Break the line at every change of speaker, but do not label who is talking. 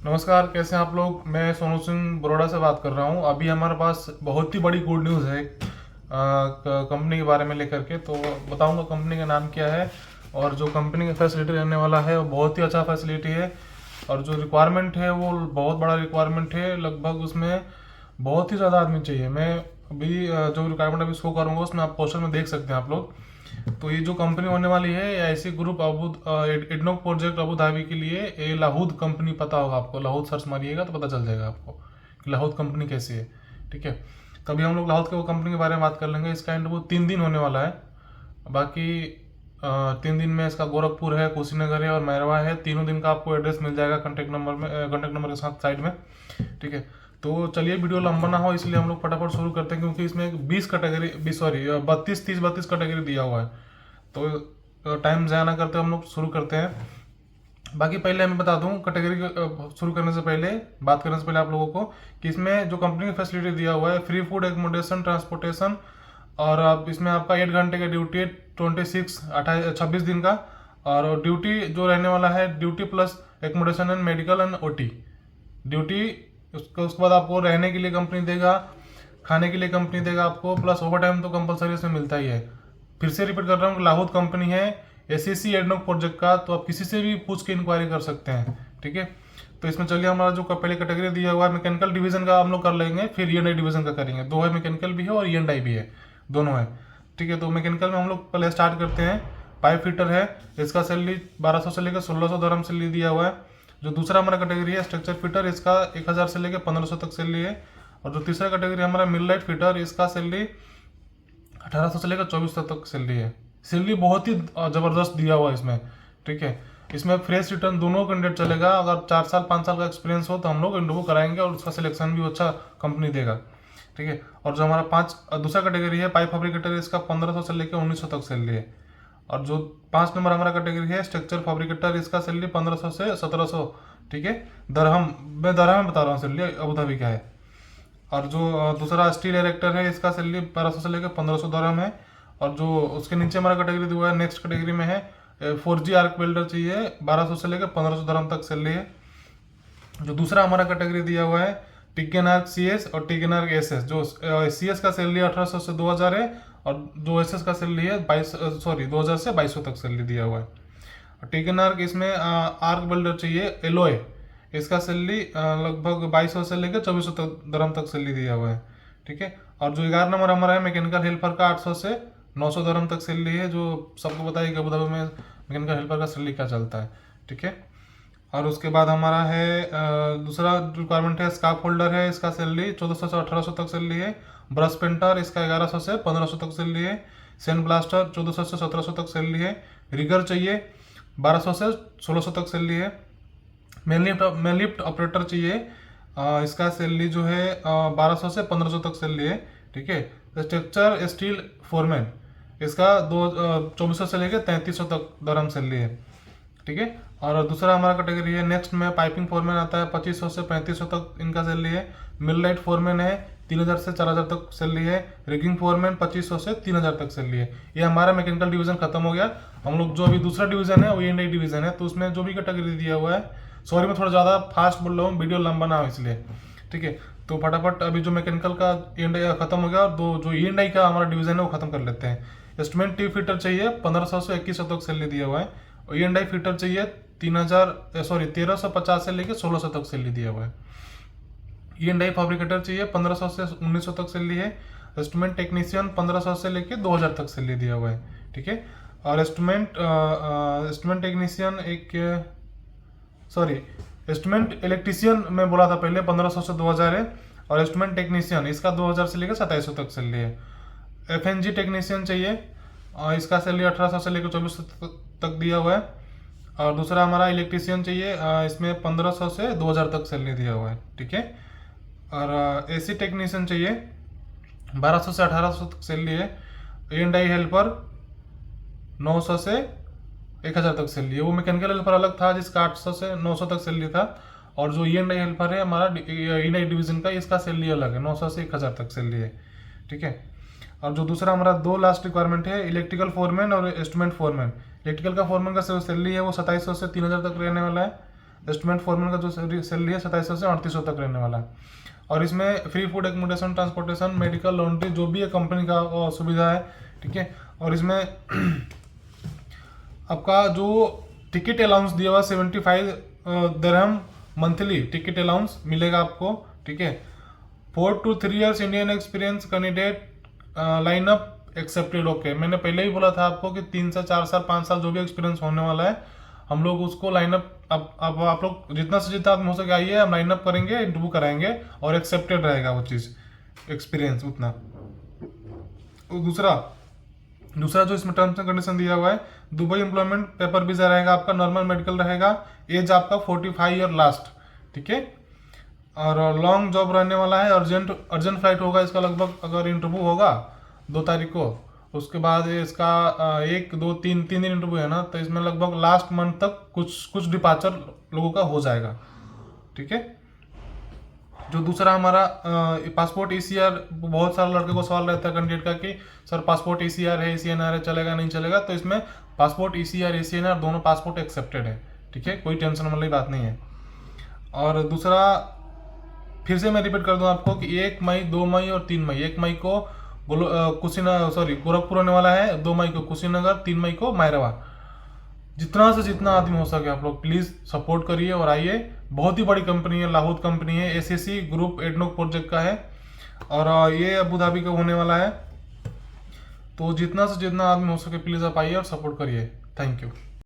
नमस्कार, कैसे हैं आप लोग। मैं सोनू सिंह बड़ौदा से बात कर रहा हूं। अभी हमारे पास बहुत ही बड़ी गुड न्यूज़ है कंपनी के बारे में लेकर के। तो बताऊंगा कंपनी का नाम क्या है और जो कंपनी का फैसिलिटी रहने वाला है वो बहुत ही अच्छा फैसिलिटी है। और जो रिक्वायरमेंट है वो बहुत बड़ा रिक्वायरमेंट है, लगभग उसमें बहुत ही ज़्यादा आदमी चाहिए। मैं अभी जो रिक्वायरमेंट अभी शो करूँगा उसमें आप पोस्टर में देख सकते हैं आप लोग। तो ये जो कंपनी होने वाली है ये ऐसी group ADNOC project Abu Dhabi के लिए, ये लाहौद कंपनी पता होगा आपको। लाहौद सर्च मारिएगा तो पता चल जाएगा आपको कि लाहौद कंपनी कैसी है। ठीक है, तो अभी हम लोग लाहौद के वो कंपनी के बारे में बात कर लेंगे। इसका इंटरव्यू 3 दिन होने वाला है। बाकी 3 दिन में इसका गोरखपुर है, कुशीनगर है और मैरवा है। तीनों दिन का आपको एड्रेस मिल जाएगा कॉन्टैक्ट नंबर में, कॉन्टैक्ट नंबर के साथ साइड में। ठीक है, तो चलिए वीडियो लंबा ना हो इसलिए हम लोग फटाफट शुरू करते हैं, क्योंकि इसमें 20 कैटेगरी 20 सॉरी 32 कैटेगरी दिया हुआ है। तो टाइम ज़ाया ना करते हम लोग शुरू करते हैं। बाकी पहले मैं बता दूं कैटेगरी शुरू करने से पहले, बात करने से पहले आप लोगों को, कि इसमें जो कंपनी की फैसिलिटी दिया हुआ है, फ्री फूड, एकोमोडेशन, ट्रांसपोर्टेशन, और अब इसमें आपका 8 घंटे का ड्यूटी है, 26 दिन का। और ड्यूटी जो रहने वाला है, duty plus accommodation and medical and OT duty. उसके बाद आपको रहने के लिए कंपनी देगा, खाने के लिए कंपनी देगा आपको, प्लस ओवर टाइम तो कंपलसरी इसमें मिलता ही है। फिर से रिपीट कर रहा हूँ, लाहौद कंपनी है, एसएससी एडनोक प्रोजेक्ट का। तो आप किसी से भी पूछ के इंक्वायरी कर सकते हैं। ठीक है, तो इसमें चलिए हमारा जो पहले कैटेगरी दिया हुआ है मैकेनिकल डिवीजन का हम लोग कर लेंगे, फिर ई डिवीजन का करेंगे। दो है, मैकेनिकल भी है और ई भी है, दोनों है। ठीक है, तो मैकेनिकल में हम लोग पहले स्टार्ट करते हैं। पाइप फिटर है, इसका सैलरी 1200 से लेकर 1600 दरम सैलरी दिया हुआ है। जो दूसरा हमारा कैटेगरी है स्ट्रक्चर फिटर, इसका 1000 से लेकर 1500 तक सैलरी है। और जो तीसरा कैटेगरी हमारा मिल लाइट फिटर, इसका सैलरी 1800 से लेकर 2400 तक सैलरी है। सैलरी बहुत ही ज़बरदस्त दिया हुआ है इसमें। ठीक है, इसमें फ्रेश रिटर्न दोनों कैंडिडेट चलेगा। अगर 4 साल 5 साल का एक्सपीरियंस हो तो हम लोग इंटरव्यू कराएंगे और उसका सिलेक्शन भी अच्छा कंपनी देगा। ठीक है, और जो हमारा दूसरा कैटेगरी है पाइप फैब्रिकेटर, इसका 1500 से लेकर 1900 तक सैलरी है। और जो 5 नंबर हमारा कैटेगरी है स्ट्रक्चर फैब्रिकेटर, इसका सैलरी 1500 से 1700। ठीक है, दरहम, मैं दरहम में बता रहा हूँ सैलरी अबू धाबी का है। और जो दूसरा स्टील इरेक्टर है, इसका सैलरी 1200 से लेकर 1500 दरहम है। और जो उसके नीचे हमारा कैटेगरी दिया हुआ है, नेक्स्ट कैटेगरी में है 4G आर्क वेल्डर चाहिए, 1200 से लेकर 1500 दरहम तक सैलरी है। जो दूसरा हमारा कैटेगरी दिया हुआ है टिकन आर्क CS और टिकन आर्क SS। जो CS का सैलरी 1800 से 2000 है, और जो SS का सैलरी है 2000 से 2200 तक सैलरी दिया हुआ है। टिकन आर्क, इसमें आर्क वेल्डर चाहिए एलोए, इसका सैलरी लगभग 2200 से लेकर 2400 तक दरम तक सैलरी दिया हुआ है। ठीक है, और जो 11 नंबर हमारा है मैकेनिकल हेल्पर का, 800 से 900 दरम तक सैलरी है। जो सबको बताइए कि अबू धाबी में मैकेनिकल हेल्पर का सैलरी क्या चलता है। ठीक है, और उसके बाद हमारा है दूसरा रिक्वायरमेंट है स्काफ होल्डर है, इसका सैलरी 1400 से 1800 तक सैलरी है। ब्रश पेंटर, इसका 1100 से 1500 तक सैलरी है। सैंड ब्लास्टर 1400 से 1700 तक सैलरी है। रिगर चाहिए 1200 से 1600 तक सैलरी है। मेन लिफ्ट ऑपरेटर चाहिए, इसका सैलरी जो है 1200 से 1500 तक सैलरी है। ठीक है, स्ट्रक्चर स्टील फोरमैन, इसका 2400 से लेकर 3300 तक दरम सैलरी है। ठीक है, और दूसरा हमारा कैटेगरी है नेक्स्ट में पाइपिंग फोरमैन आता है, 2500 से 3500 तक इनका सैलरी है। मिल लाइट फोरमैन है, 3000 से 4000 तक सैलरी है। रिगिंग फोरमैन 2500 से 3000 तक सैलरी है। ये हमारा मैकेनिकल डिवीजन खत्म हो गया। हम लोग जो अभी दूसरा डिवीजन है वो E&I डिवीजन है, तो उसमें जो भी कैटेगरी दिया हुआ है, सॉरी मैं थोड़ा ज़्यादा फास्ट बोल रहा हूँ, वीडियो लंबा ना हो इसलिए। ठीक है, तो फटाफट अभी जो मैकेनिकल का E&I खत्म हो गया, और दो जो E&I का हमारा डिवीजन है वो खत्म कर लेते हैं। इंस्ट्रूमेंट ट्यूब फिटर चाहिए, 1500 से 2100 तक सैलरी दिया हुआ है। और E&I फिटर चाहिए 1350 से लेकर 1600 तक सैलरी दिया हुआ है। E&I फैब्रिकेटर चाहिए 1500 से 1900 तक सैलरी है। इंस्ट्रूमेंट टेक्नीशियन 1500 से लेकर 2000 तक सैलरी दिया हुआ है। ठीक है, और इंस्ट्रूमेंट टेक्नीशियन इंस्ट्रूमेंट इलेक्ट्रीशियन मैं बोला था पहले 1500 से 2000 है। और इंस्ट्रूमेंट टेक्नीशियन इसका 2000 से लेकर 2700 तक सैलरी है। FNG टेक्नीशियन चाहिए, इसका सैलरी 1800 से लेकर 2400 तक दिया हुआ है। और दूसरा हमारा इलेक्ट्रीशियन चाहिए, इसमें 1500 से 2000 तक सैलरी दिया हुआ है। ठीक है, और AC टेक्नीशियन चाहिए 1200 से 1800 तक सैलरी है। E&I हेल्पर 900 से 1000 तक सैलरी है। वो मैकेनिकल हेल्पर अलग था जिसका 800 से 900 तक सैलरी था। और जो E&I हेल्पर है हमारा E&I डिवीजन का, इसका सैलरी अलग है, 900 से 1000 तक सैलरी है। ठीक है, और जो दूसरा हमारा दो लास्ट रिक्वायरमेंट है इलेक्ट्रिकल फोरमैन और इंस्ट्रूमेंट फोरमैन। इलेक्ट्रिकल का फोरमैन का सैलरी है वो 2700 से 3000 तक रहने वाला है। एस्टिमेट फोरमैन का जो सैलरी है 2700 से 3800 तक रहने वाला है। और इसमें free food, accommodation, transportation, medical, laundry, जो भी है कंपनी का सुविधा है, ठीक है। और इसमें आपका जो टिकट अलाउंस दिया हुआ 75 दिरहम मंथली टिकट अलाउंस मिलेगा आपको, ठीक है। 4 to 3 years Indian experience candidate lineup accepted. Okay, मैंने पहले ही बोला था आपको कि 3 से 4 साल 5 साल जो भी एक्सपीरियंस होने वाला है, हम लोग उसको लाइनअप, अब आप लोग जितना से जितना हो सके आइए, हम लाइनअप करेंगे, इंटरव्यू कराएंगे और एक्सेप्टेड रहेगा वो चीज़, एक्सपीरियंस उतना। दूसरा जो इसमें टर्म्स एंड कंडीशन दिया हुआ है, दुबई एम्प्लॉयमेंट पेपर वीजा रहेगा आपका, नॉर्मल मेडिकल रहेगा, एज आपका 45 ईयर लास्ट, ठीक है। और लॉन्ग जॉब रहने वाला है, अर्जेंट फ्लाइट होगा इसका लगभग, अगर इंटरव्यू होगा 2 तारीख को, उसके बाद इसका 1 2 3 दिन इंटरव्यू है ना, तो इसमें लगभग लास्ट मंथ तक कुछ डिपार्चर लोगों का हो जाएगा, ठीक है। जो दूसरा हमारा पासपोर्ट ECR, बहुत सारे लड़के को सवाल रहता है कैंडिडेट का कि सर पासपोर्ट ECR है, ACNR है, चलेगा नहीं चलेगा, तो इसमें पासपोर्ट ECR ACNR दोनों पासपोर्ट एक्सेप्टेड है, ठीक है, कोई टेंशन वाली बात नहीं है। और दूसरा फिर से मैं रिपीट कर दूं आपको कि 1 मई 2 मई और 3 मई, 1 मई को गोरखपुर होने वाला है, 2 मई को कुशीनगर, 3 मई को मैरवा। जितना से जितना आदमी हो सके आप लोग प्लीज़ सपोर्ट करिए और आइए। बहुत ही बड़ी कंपनी है, लाहौद कंपनी है, SSC ग्रुप एडनोक प्रोजेक्ट का है, और ये अबू धाबी का होने वाला है। तो जितना से जितना आदमी हो सके प्लीज़ आप आइए और सपोर्ट करिए। Thank you.